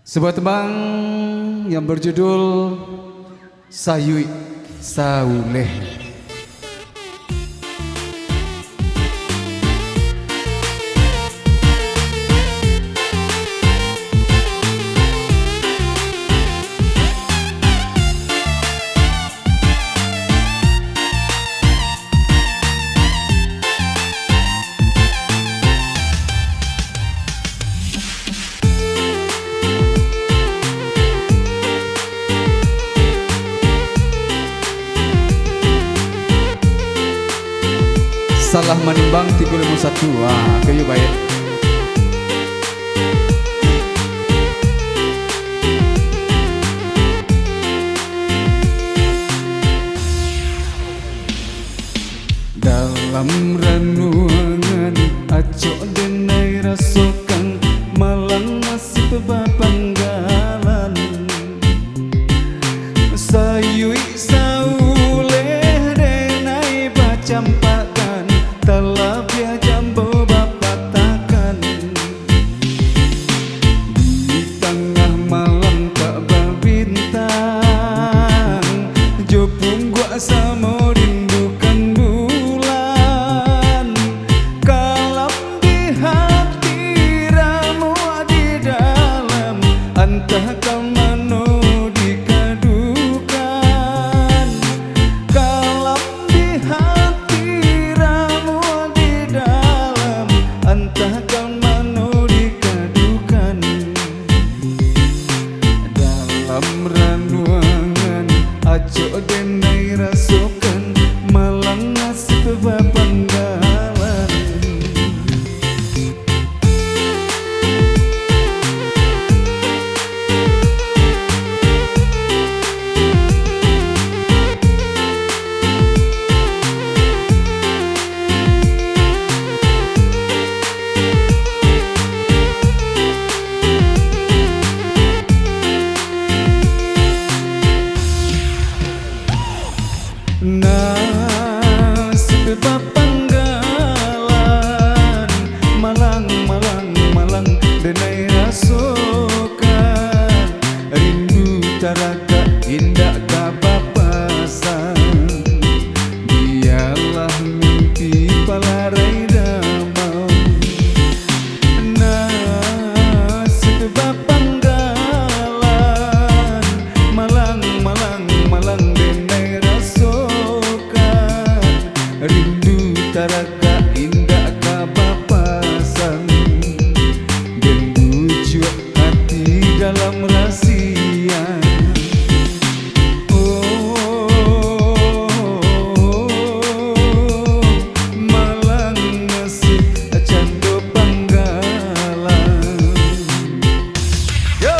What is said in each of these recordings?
Sebuah tembang yang berjudul Sayui Sauleh. Salah menimbang 351. Kayu baik. Dalam renungan acok denai rasokan malang masih bebapanggalan sayui sauleh denai bacampakan talabia jambo bapatakan di tengah malam tak berbintang jopung gua samo rindukan bulan kalam di hati ramu di dalam antah kalmano dikadukan kalam di hati ramu di dalam antah kalmano dikadukan dalam renungan acok denai rasokan malang nasib bapanggalan nasib bapanggalan malang malang malang denai rasokan rindu taraga indah kabapasan biarlah mimpi palarai damau nasib bapanggalan malang malang malang denai rasokan rindu taraga indah kabapasan dan bujuk hati dalam rahasia. Malang nasib cando panggalan. Yo!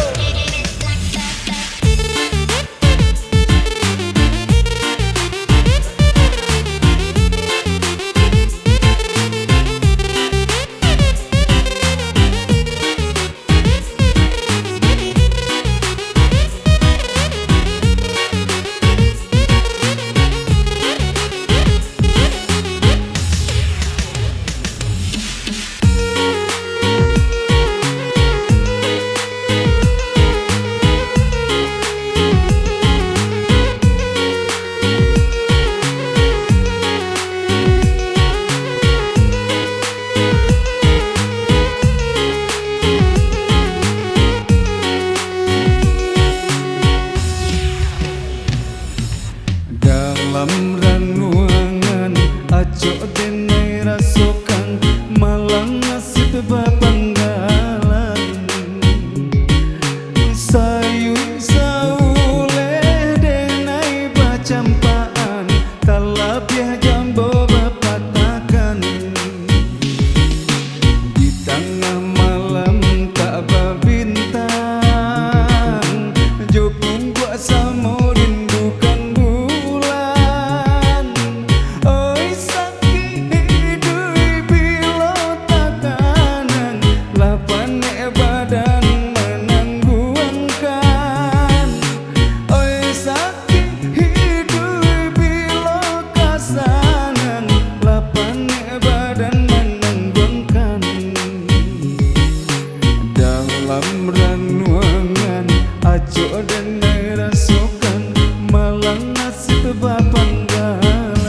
ajo denai rasukan malang nasib bapanggalan.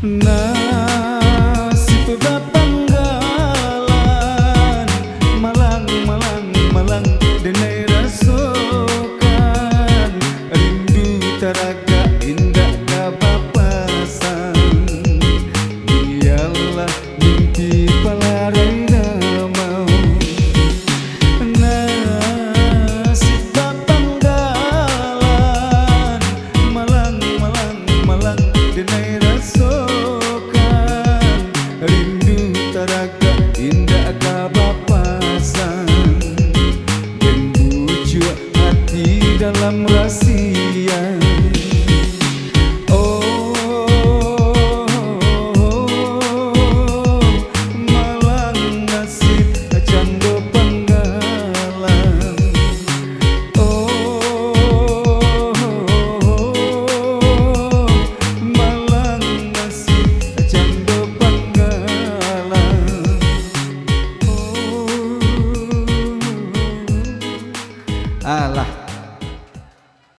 Nasib bapanggalan malang malang malang denai rasukan rindu taraga indah kapapasan dialah mimpi palarai damau. Nasib bapanggalan malang malang malang denai rasukan rindu taraga indah kapapasan dan bujuk hati dalam rasi